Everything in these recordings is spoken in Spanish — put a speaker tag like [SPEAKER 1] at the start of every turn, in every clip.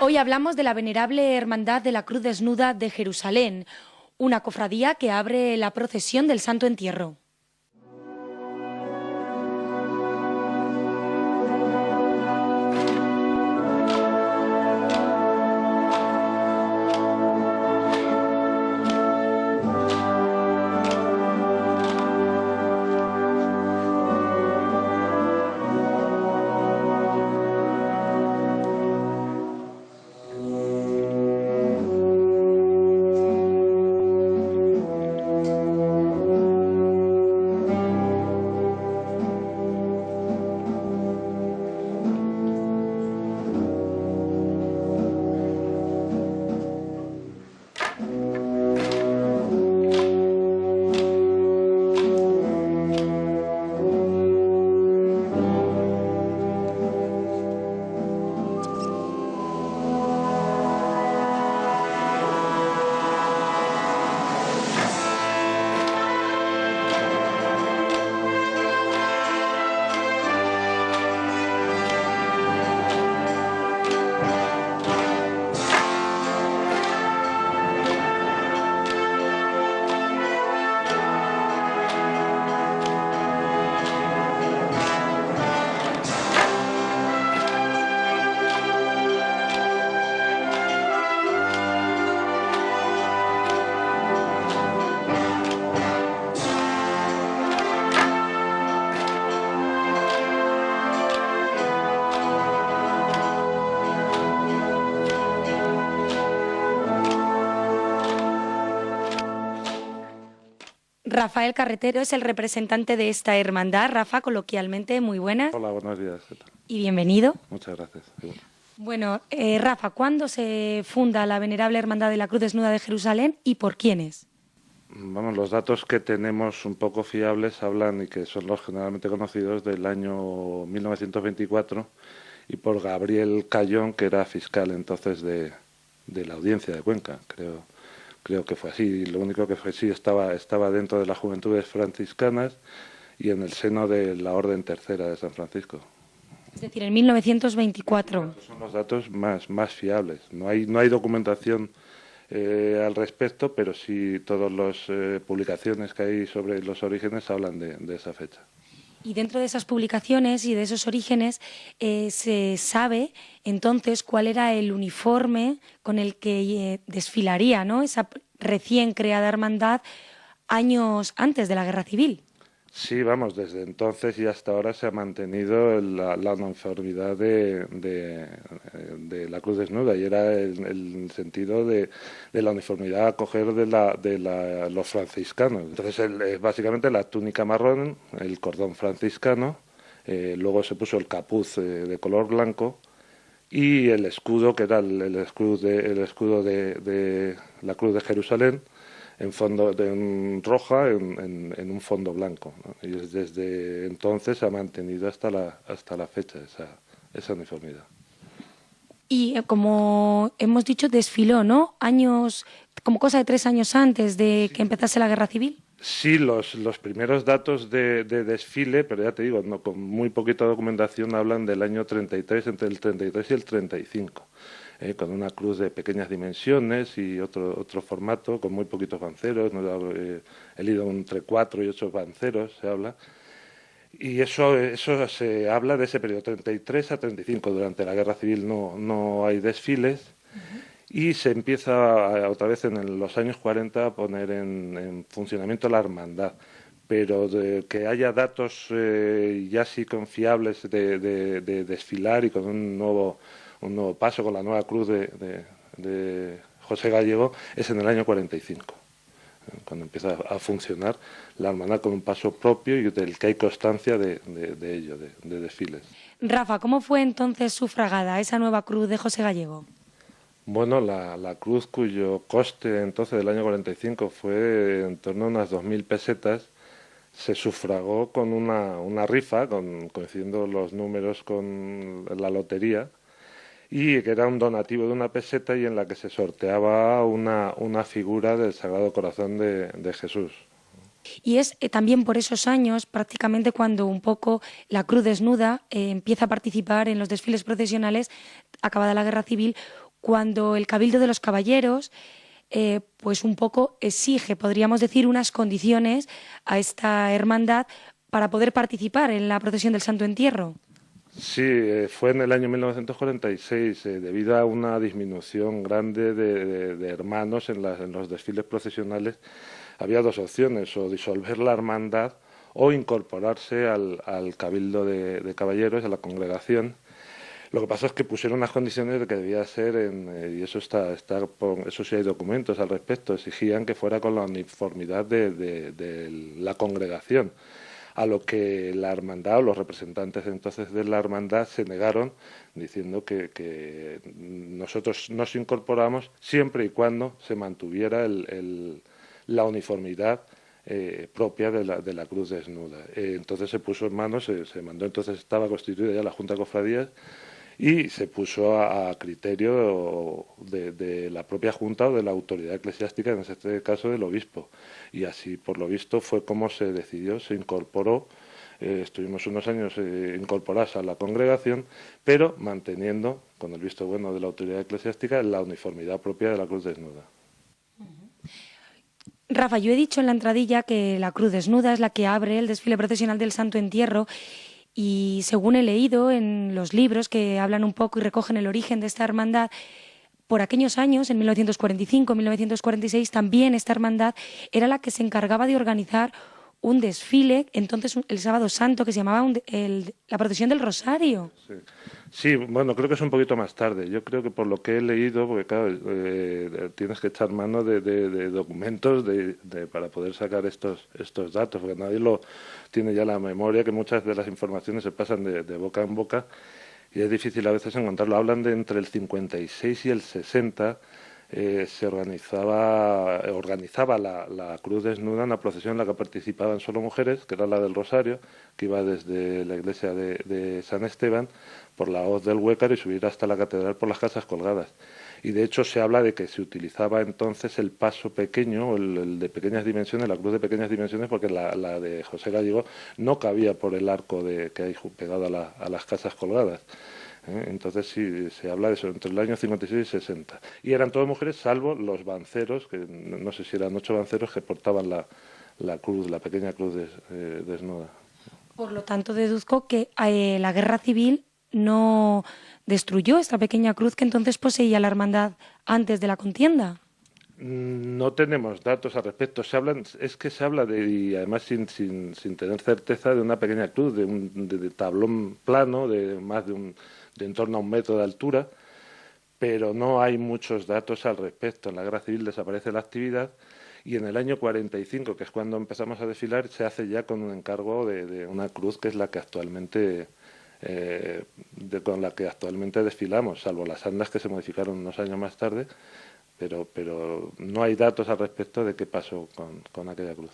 [SPEAKER 1] Hoy hablamos de la Venerable Hermandad de la Cruz Desnuda de Jerusalén, una cofradía que abre la procesión del Santo Entierro. Rafael Carretero es el representante de esta hermandad. Rafa, coloquialmente, muy buenas.
[SPEAKER 2] Hola, buenos días.
[SPEAKER 1] Y bienvenido.
[SPEAKER 2] Muchas gracias.
[SPEAKER 1] Bueno, Rafa, ¿cuándo se funda la Venerable Hermandad de la Cruz Desnuda de Jerusalén y por quiénes?
[SPEAKER 2] Vamos, los datos que tenemos un poco fiables hablan, y que son los generalmente conocidos, del año 1924 y por Gabriel Cayón, que era fiscal entonces de la Audiencia de Cuenca, creo que fue así. Lo único que fue sí, estaba dentro de las Juventudes Franciscanas y en el seno de la Orden Tercera de San Francisco.
[SPEAKER 1] Es decir, en 1924.
[SPEAKER 2] Son los datos más fiables. No hay documentación al respecto, pero sí todas las publicaciones que hay sobre los orígenes hablan de esa fecha.
[SPEAKER 1] Y dentro de esas publicaciones y de esos orígenes se sabe entonces cuál era el uniforme con el que desfilaría, ¿no?, esa recién creada hermandad años antes de la Guerra Civil.
[SPEAKER 2] Sí, vamos, desde entonces y hasta ahora se ha mantenido la uniformidad de la Cruz Desnuda, y era el sentido de la uniformidad a coger de los franciscanos. Entonces, básicamente la túnica marrón, el cordón franciscano, luego se puso el capuz de color blanco y el escudo, que era el escudo de la Cruz de Jerusalén, en fondo roja en un fondo blanco, ¿no? Y desde entonces se ha mantenido hasta la fecha esa uniformidad.
[SPEAKER 1] Y como hemos dicho, desfiló, ¿no?, como cosa de 3 años antes de que empezase la Guerra Civil. Sí,
[SPEAKER 2] los primeros datos de desfile, pero ya te digo, no, con muy poquita documentación, hablan del año 33, entre el 33 y el 35. Con una cruz de pequeñas dimensiones y otro formato, con muy poquitos banceros, he leído entre 4 y 8 banceros, se habla, y eso se habla de ese periodo, 33 a 35, durante la Guerra Civil no hay desfiles, y se empieza otra vez en los años 40 a poner en funcionamiento la hermandad, pero de que haya datos ya sí confiables de desfilar y con un nuevo paso, con la nueva cruz de José Gallego, es en el año 45, cuando empieza a funcionar la hermandad con un paso propio y del que hay constancia de ello, de desfiles.
[SPEAKER 1] Rafa, ¿cómo fue entonces sufragada esa nueva cruz de José Gallego?
[SPEAKER 2] Bueno, la cruz, cuyo coste entonces del año 45 fue en torno a unas 2.000 pesetas, se sufragó con una rifa, coincidiendo los números con la lotería, y que era un donativo de 1 peseta y en la que se sorteaba una figura del Sagrado Corazón de Jesús.
[SPEAKER 1] Y es también por esos años, prácticamente cuando un poco la Cruz Desnuda empieza a participar en los desfiles procesionales, acabada la Guerra Civil, cuando el Cabildo de los Caballeros pues un poco exige, podríamos decir, unas condiciones a esta hermandad para poder participar en la procesión del Santo Entierro.
[SPEAKER 2] Sí, fue en el año 1946, debido a una disminución grande de hermanos en los desfiles procesionales. Había dos opciones: o disolver la hermandad o incorporarse al Cabildo de Caballeros, a la congregación. Lo que pasa es que pusieron unas condiciones de que debía ser, y eso eso sí hay documentos al respecto, exigían que fuera con la uniformidad de la congregación, a lo que la hermandad o los representantes entonces de la hermandad se negaron, diciendo que nosotros nos incorporamos siempre y cuando se mantuviera la uniformidad propia de la cruz desnuda. Entonces se puso en manos, se mandó, entonces estaba constituida ya la Junta de Cofradías, y se puso a criterio de la propia Junta o de la autoridad eclesiástica, en este caso del obispo. Y así, por lo visto, fue como se decidió, se incorporó. Estuvimos unos años incorporados a la congregación, pero manteniendo, con el visto bueno de la autoridad eclesiástica, la uniformidad propia de la cruz desnuda.
[SPEAKER 1] Rafa, yo he dicho en la entradilla que la cruz desnuda es la que abre el desfile procesional del Santo Entierro, y según he leído en los libros que hablan un poco y recogen el origen de esta hermandad, por aquellos años, en 1945, 1946, también esta hermandad era la que se encargaba de organizar un desfile, entonces el Sábado Santo, que se llamaba la procesión del Rosario.
[SPEAKER 2] Sí. Sí, bueno, creo que es un poquito más tarde. Yo creo que por lo que he leído, porque claro, tienes que echar mano de documentos para poder sacar estos datos, porque nadie lo tiene ya la memoria, que muchas de las informaciones se pasan de boca en boca y es difícil a veces encontrarlo. Hablan de entre el 56 y el 60. Se organizaba la cruz desnuda, una procesión en la que participaban solo mujeres, que era la del Rosario, que iba desde la iglesia de San Esteban por la hoz del Huécar y subir hasta la catedral por las casas colgadas. Y de hecho se habla de que se utilizaba entonces el paso pequeño, o el de pequeñas dimensiones, la cruz de pequeñas dimensiones, porque la de José Gallego no cabía por el arco que hay pegado a las casas colgadas. Entonces sí, se habla de eso, entre el año 56 y 60. Y eran todas mujeres, salvo los banceros, que no sé si eran 8 banceros, que portaban la cruz, la pequeña cruz desnuda.
[SPEAKER 1] Por lo tanto, deduzco que la guerra civil no destruyó esta pequeña cruz que entonces poseía la hermandad antes de la contienda.
[SPEAKER 2] No tenemos datos al respecto. Se habla y además sin tener certeza, de una pequeña cruz, de tablón plano, de en torno a 1 metro de altura, pero no hay muchos datos al respecto. En la guerra civil desaparece la actividad y en el año 45, que es cuando empezamos a desfilar, se hace ya con un encargo de una cruz que es la que actualmente con la que actualmente desfilamos, salvo las andas que se modificaron unos años más tarde, pero no hay datos al respecto de qué pasó con aquella cruz.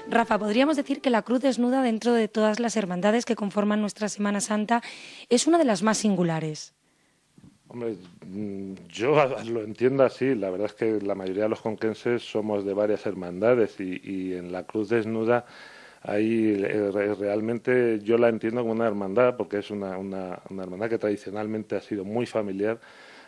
[SPEAKER 1] Rafa, podríamos decir que la cruz desnuda, dentro de todas las hermandades que conforman nuestra Semana Santa, es una de las más singulares.
[SPEAKER 2] Hombre, yo lo entiendo así. La verdad es que la mayoría de los conquenses somos de varias hermandades y en la Cruz Desnuda ahí realmente yo la entiendo como una hermandad porque es una hermandad que tradicionalmente ha sido muy familiar.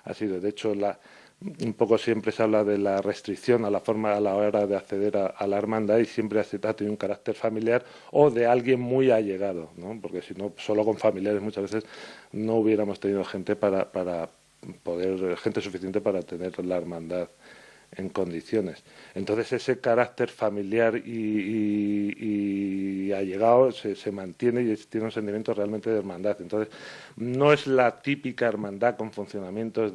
[SPEAKER 2] Ha sido, de hecho, un poco siempre se habla de la restricción a la forma a la hora de acceder a la hermandad y siempre ha tenido un carácter familiar o de alguien muy allegado, ¿no? Porque si no, solo con familiares muchas veces no hubiéramos tenido gente para poder, gente suficiente para tener la hermandad en condiciones. Entonces ese carácter familiar y allegado se mantiene y tiene un sentimiento realmente de hermandad. Entonces no es la típica hermandad con funcionamientos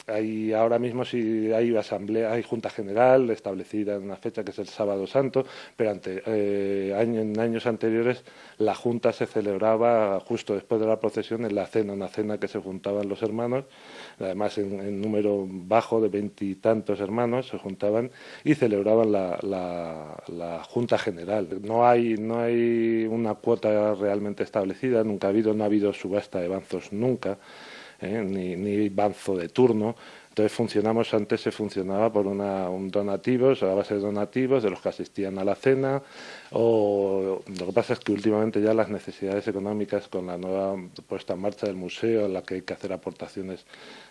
[SPEAKER 2] hay ahora mismo sí hay asamblea, hay junta general establecida en una fecha que es el Sábado Santo, pero en años anteriores la junta se celebraba justo después de la procesión en la cena, una cena que se juntaban los hermanos, además en número bajo de 20 y tantos hermanos se juntaban y celebraban la junta general. No hay una cuota realmente establecida, nunca no ha habido subasta de banzos nunca. Ni banzo de turno. Entonces antes se funcionaba por un donativos, a base de donativos de los que asistían a la cena, o lo que pasa es que últimamente ya las necesidades económicas con la nueva puesta en marcha del museo, en la que hay que hacer aportaciones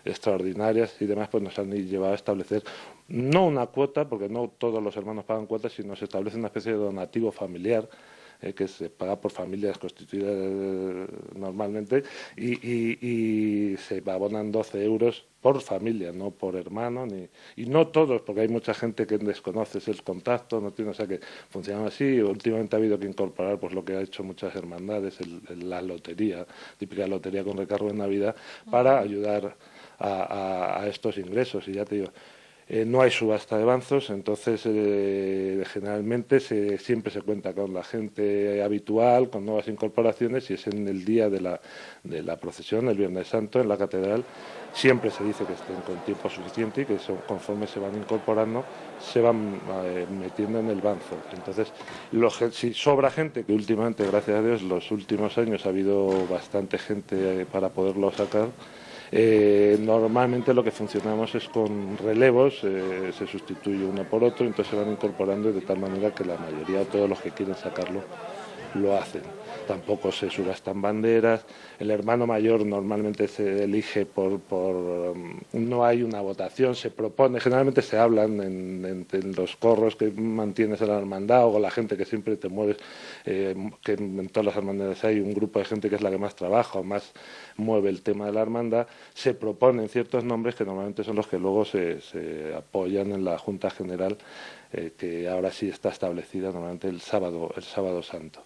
[SPEAKER 2] extraordinarias y demás, pues nos han llevado a establecer no una cuota, porque no todos los hermanos pagan cuotas, sino se establece una especie de donativo familiar que se paga por familias constituidas normalmente y se abonan 12 euros por familia, no por hermano, y no todos, porque hay mucha gente que desconoce el contacto, no tiene, o sea que funcionan así. Últimamente ha habido que incorporar pues lo que ha hecho muchas hermandades, la lotería, típica lotería con recargo de Navidad, para ayudar a estos ingresos, y ya te digo, no hay subasta de banzos, entonces generalmente siempre se cuenta con la gente habitual, con nuevas incorporaciones, y es en el día de la procesión, el Viernes Santo, en la catedral, siempre se dice que estén con tiempo suficiente y que conforme se van incorporando se van metiendo en el banzo. Entonces, si sobra gente, que últimamente, gracias a Dios, los últimos años ha habido bastante gente para poderlo sacar, normalmente lo que funcionamos es con relevos, se sustituye uno por otro, entonces se van incorporando de tal manera que la mayoría, todos los que quieren sacarlo, lo hacen. Tampoco se subastan banderas. El hermano mayor normalmente se elige no hay una votación, se propone, generalmente se hablan en los corros que mantienes en la hermandad o con la gente que siempre te mueves, que en todas las hermandades hay un grupo de gente que es la que más trabaja o más mueve el tema de la hermandad. Se proponen ciertos nombres que normalmente son los que luego se apoyan en la Junta General, que ahora sí está establecida normalmente el sábado Santo.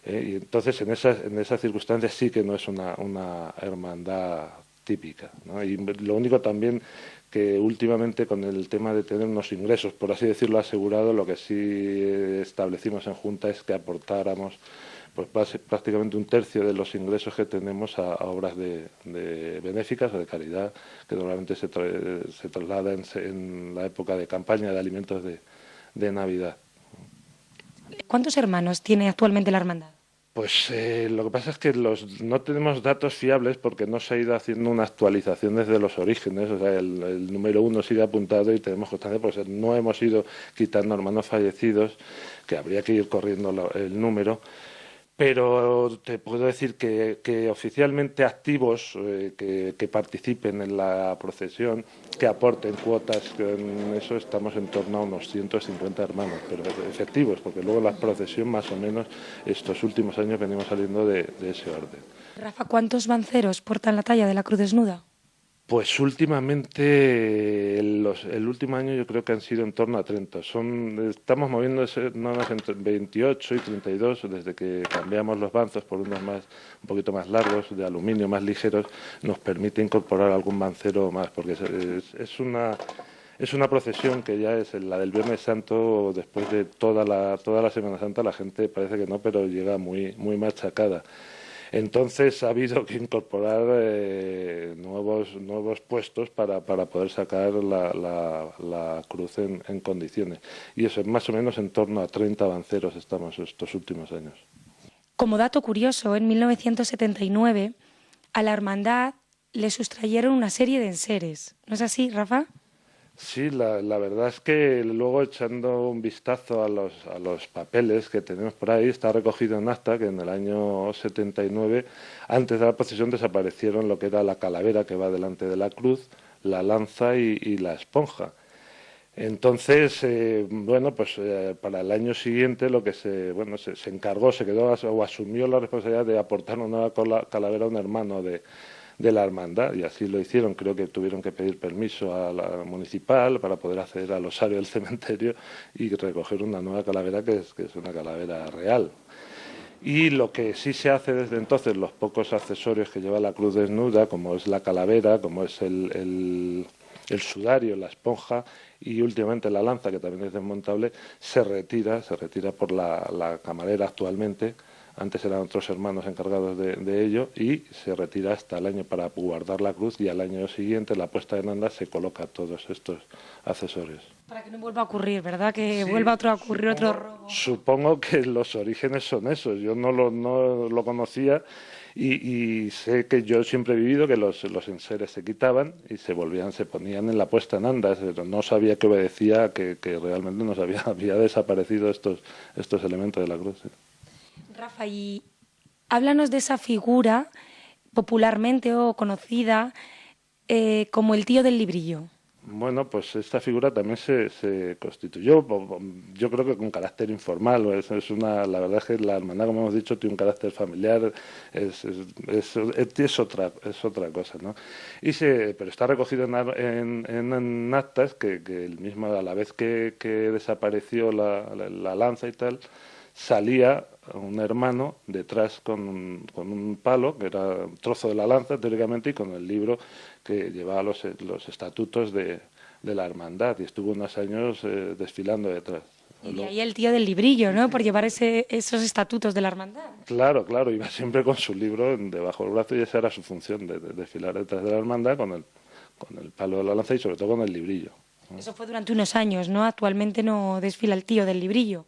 [SPEAKER 2] Y entonces en esas circunstancias sí que no es una hermandad típica, ¿no? Y lo único también que últimamente con el tema de tener unos ingresos, por así decirlo, asegurado, lo que sí establecimos en Junta es que aportáramos pues prácticamente un tercio de los ingresos que tenemos a obras de benéficas o de caridad, que normalmente se traslada en la época de campaña de alimentos de Navidad.
[SPEAKER 1] ¿Cuántos hermanos tiene actualmente la hermandad?
[SPEAKER 2] Pues lo que pasa es que no tenemos datos fiables porque no se ha ido haciendo una actualización desde los orígenes. O sea, el número 1 sigue apuntado y tenemos constancia, pues no hemos ido quitando hermanos fallecidos, que habría que ir corriendo el número. Pero te puedo decir que oficialmente activos que participen en la procesión, que aporten cuotas, en eso estamos en torno a unos 150 hermanos, pero efectivos, porque luego la procesión más o menos estos últimos años venimos saliendo de ese orden.
[SPEAKER 1] Rafa, ¿cuántos banceros portan la talla de la Cruz Desnuda?
[SPEAKER 2] Pues últimamente, el último año yo creo que han sido en torno a 30. Estamos moviéndose nada más entre 28 y 32, desde que cambiamos los banzos por unos un poquito más largos, de aluminio, más ligeros, nos permite incorporar algún bancero más, porque es una procesión que ya es la del Viernes Santo, después de toda la Semana Santa, la gente parece que no, pero llega muy, muy machacada. Entonces ha habido que incorporar nuevos puestos para poder sacar la cruz en condiciones. Y eso es más o menos en torno a 30 banceros estamos estos últimos años.
[SPEAKER 1] Como dato curioso, en 1979 a la hermandad le sustrayeron una serie de enseres. ¿No es así, Rafa?
[SPEAKER 2] Sí, la verdad es que luego echando un vistazo a los papeles que tenemos por ahí, está recogido en acta que en el año 79, antes de la procesión, desaparecieron lo que era la calavera que va delante de la cruz, la lanza y la esponja. Entonces, bueno, pues para el año siguiente lo que se encargó, se quedó o asumió la responsabilidad de aportar una nueva calavera a un hermano de la hermandad, y así lo hicieron. Creo que tuvieron que pedir permiso a la municipal para poder acceder al osario del cementerio y recoger una nueva calavera que es una calavera real. Y lo que sí se hace desde entonces, los pocos accesorios que lleva la cruz desnuda, como es la calavera, como es el sudario, la esponja y últimamente la lanza, que también es desmontable, se retira por la camarera actualmente. Antes eran otros hermanos encargados de ello, y se retira hasta el año para guardar la cruz, y al año siguiente, la puesta en andas, se coloca todos estos accesorios.
[SPEAKER 1] Para que no vuelva a ocurrir, ¿verdad? Que
[SPEAKER 2] Sí,
[SPEAKER 1] vuelva a ocurrir otro robo.
[SPEAKER 2] supongo que los orígenes son esos. Yo no lo conocía, y sé que yo siempre he vivido que los enseres se quitaban y se ponían en la puesta en andas, pero no sabía que obedecía que realmente había desaparecido estos elementos de la cruz. Sí.
[SPEAKER 1] Rafa, y háblanos de esa figura popularmente o conocida como el tío del librillo.
[SPEAKER 2] Bueno, pues esta figura también se constituyó, yo creo que con carácter informal. La verdad es que la hermandad, como hemos dicho, tiene un carácter familiar, es otra cosa, ¿no? Pero está recogido en actas que el mismo, a la vez que desapareció la lanza y tal, salía un hermano detrás con un palo, que era un trozo de la lanza, teóricamente, y con el libro que llevaba los estatutos de la hermandad, y estuvo unos años desfilando detrás.
[SPEAKER 1] Y de ahí el tío del librillo, ¿no? Por llevar esos estatutos de la hermandad.
[SPEAKER 2] Claro, iba siempre con su libro debajo del brazo, y esa era su función, de desfilar detrás de la hermandad con el palo de la lanza y sobre todo con el librillo.
[SPEAKER 1] Eso fue durante unos años, ¿no? Actualmente no desfila el tío del librillo.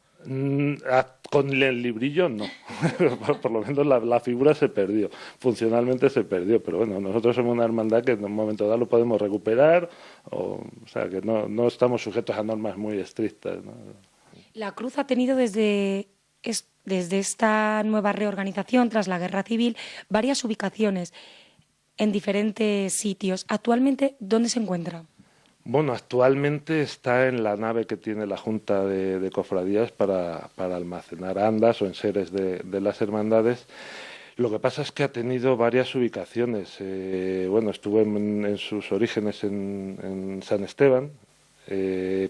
[SPEAKER 2] Con el librillo no, por lo menos la figura se perdió, funcionalmente se perdió, pero bueno, nosotros somos una hermandad que en un momento dado lo podemos recuperar, o sea que no estamos sujetos a normas muy estrictas, ¿no?
[SPEAKER 1] La cruz ha tenido desde esta nueva reorganización tras la Guerra Civil varias ubicaciones en diferentes sitios. Actualmente, ¿dónde se encuentra?
[SPEAKER 2] Bueno, actualmente está en la nave que tiene la Junta de Cofradías para almacenar andas o enseres de las hermandades. Lo que pasa es que ha tenido varias ubicaciones. Bueno, estuvo en sus orígenes en San Esteban,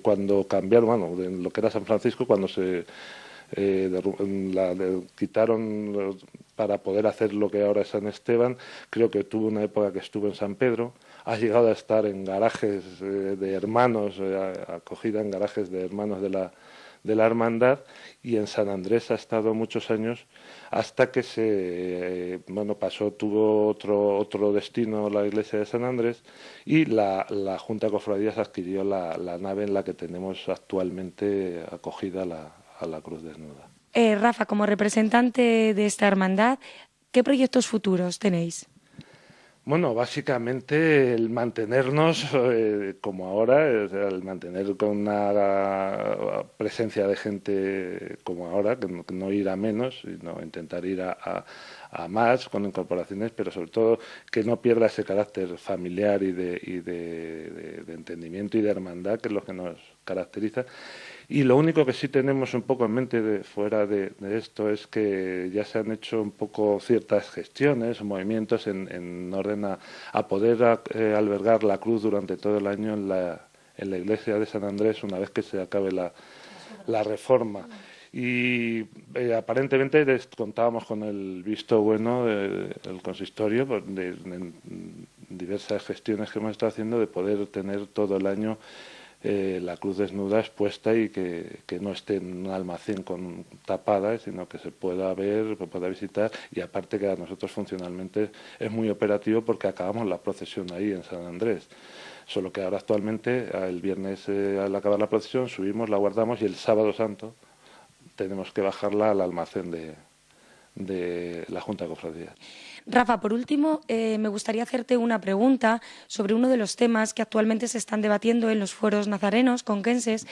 [SPEAKER 2] cuando cambiaron, bueno, en lo que era San Francisco, cuando quitaron para poder hacer lo que ahora es San Esteban. Creo que tuvo una época que estuvo en San Pedro. Ha llegado a estar en garajes de hermanos, acogida en garajes de hermanos de la hermandad, y en San Andrés ha estado muchos años hasta que tuvo otro destino la iglesia de San Andrés, y la Junta de Cofradías adquirió la nave en la que tenemos actualmente acogida a la cruz desnuda.
[SPEAKER 1] Rafa, como representante de esta hermandad, ¿qué proyectos futuros tenéis?
[SPEAKER 2] Bueno, básicamente el mantenernos como ahora, el mantener con una presencia de gente como ahora, que no ir a menos, sino intentar ir a más con incorporaciones, pero sobre todo que no pierda ese carácter familiar y de entendimiento y de hermandad, que es lo que nos caracteriza. Y lo único que sí tenemos un poco en mente fuera de esto es que ya se han hecho un poco ciertas gestiones, movimientos en orden a poder albergar la cruz durante todo el año en la iglesia de San Andrés, una vez que se acabe la reforma. Y aparentemente contábamos con el visto bueno del consistorio, en diversas gestiones que hemos estado haciendo, de poder tener todo el año la cruz desnuda expuesta, y que no esté en un almacén tapada, sino que se pueda ver, se pueda visitar. Y aparte que a nosotros funcionalmente es muy operativo, porque acabamos la procesión ahí en San Andrés. Solo que ahora actualmente, el viernes al acabar la procesión, subimos, la guardamos, y el sábado santo tenemos que bajarla al almacén de la Junta de Cofradías.
[SPEAKER 1] Rafa, por último, me gustaría hacerte una pregunta sobre uno de los temas que actualmente se están debatiendo en los foros nazarenos conquenses,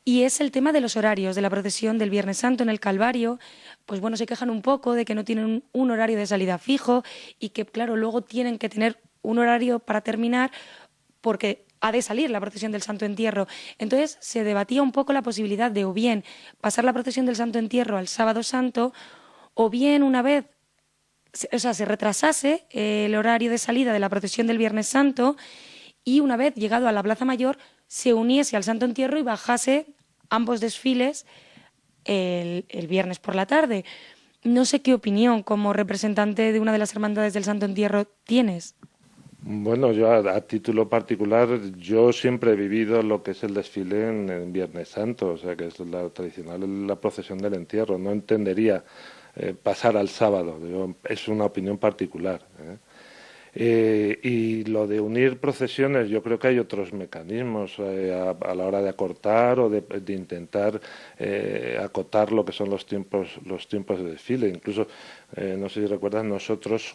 [SPEAKER 1] y es el tema de los horarios de la procesión del Viernes Santo en el Calvario. Pues bueno, se quejan un poco de que no tienen un horario de salida fijo y que, claro, luego tienen que tener un horario para terminar porque ha de salir la procesión del Santo Entierro. Entonces se debatía un poco la posibilidad de o bien pasar la procesión del Santo Entierro al Sábado Santo, o bien una vez, o sea, se retrasase el horario de salida de la procesión del Viernes Santo y una vez llegado a la Plaza Mayor se uniese al Santo Entierro y bajase ambos desfiles el viernes por la tarde. No sé qué opinión como representante de una de las hermandades del Santo Entierro tienes.
[SPEAKER 2] Bueno, yo a título particular, yo siempre he vivido lo que es el desfile en Viernes Santo, o sea que es la tradicional, la procesión del entierro. No entendería pasar al sábado, es una opinión particular. Y lo de unir procesiones, yo creo que hay otros mecanismos a la hora de acortar o de intentar acotar lo que son los tiempos de desfile. Incluso, no sé si recuerdas, nosotros,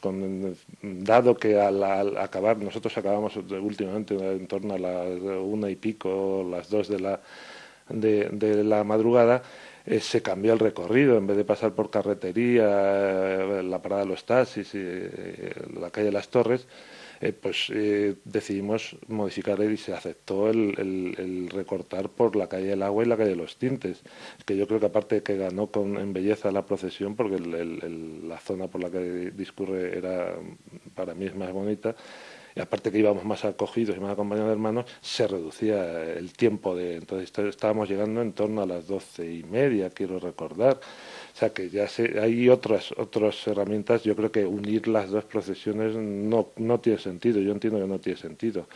[SPEAKER 2] dado que al acabar, nosotros acabamos últimamente en torno a las 1:00 y las 2 de la madrugada, se cambió el recorrido. En vez de pasar por Carretería, la parada de los taxis y la calle Las Torres, decidimos modificar y se aceptó el recortar por la calle del Agua y la calle de los Tintes, que yo creo que aparte que ganó en belleza la procesión, porque la zona por la que discurre para mí es más bonita. Y aparte que íbamos más acogidos y más acompañados de hermanos, se reducía el tiempo entonces estábamos llegando en torno a las 12:30, quiero recordar. O sea que ya hay otras herramientas. Yo creo que unir las dos procesiones no tiene sentido. Yo entiendo que no tiene sentido,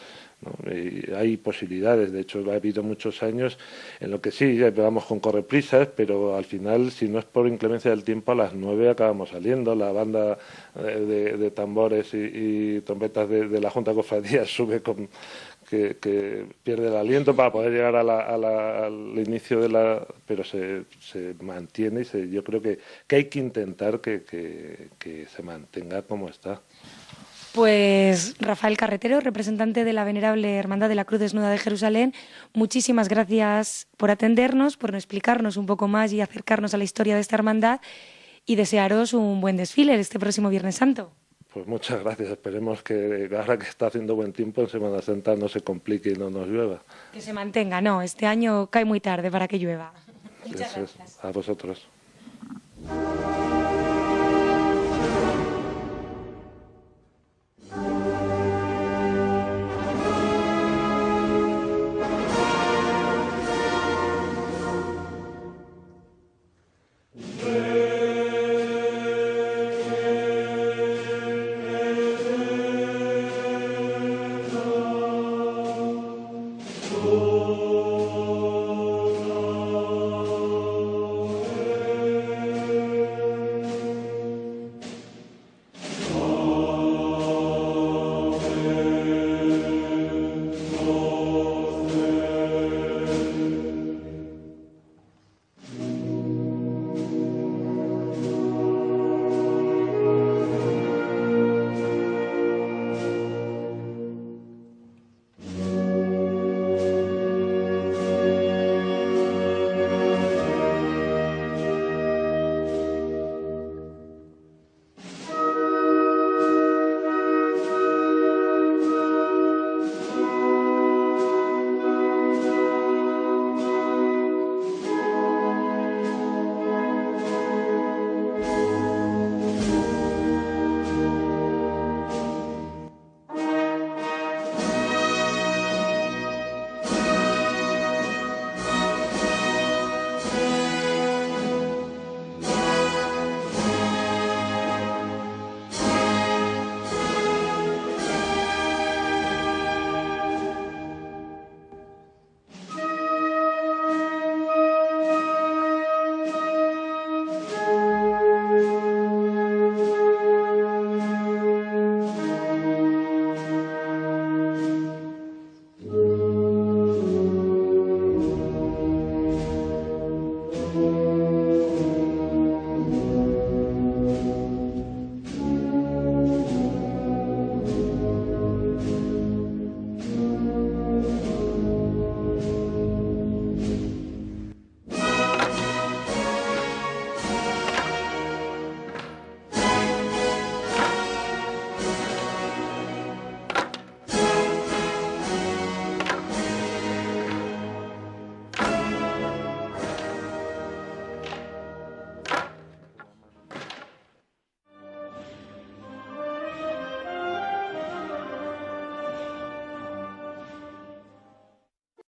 [SPEAKER 2] ¿no? Y hay posibilidades. De hecho, ha habido muchos años en lo que sí, ya vamos con correprisas, pero al final, si no es por inclemencia del tiempo, a las 9 acabamos saliendo. La banda de tambores y trompetas de la Junta de Cofradías sube que pierde el aliento para poder llegar al inicio pero se mantiene y yo creo que hay que intentar que se mantenga como está.
[SPEAKER 1] Pues Rafael Carretero, representante de la Venerable Hermandad de la Cruz Desnuda de Jerusalén, muchísimas gracias por atendernos, por explicarnos un poco más y acercarnos a la historia de esta hermandad, y desearos un buen desfile este próximo Viernes Santo.
[SPEAKER 2] Pues muchas gracias. Esperemos que ahora que está haciendo buen tiempo en Semana Santa no se complique y no nos llueva.
[SPEAKER 1] Que se mantenga, no, este año cae muy tarde para que llueva. Muchas gracias.
[SPEAKER 2] A vosotros.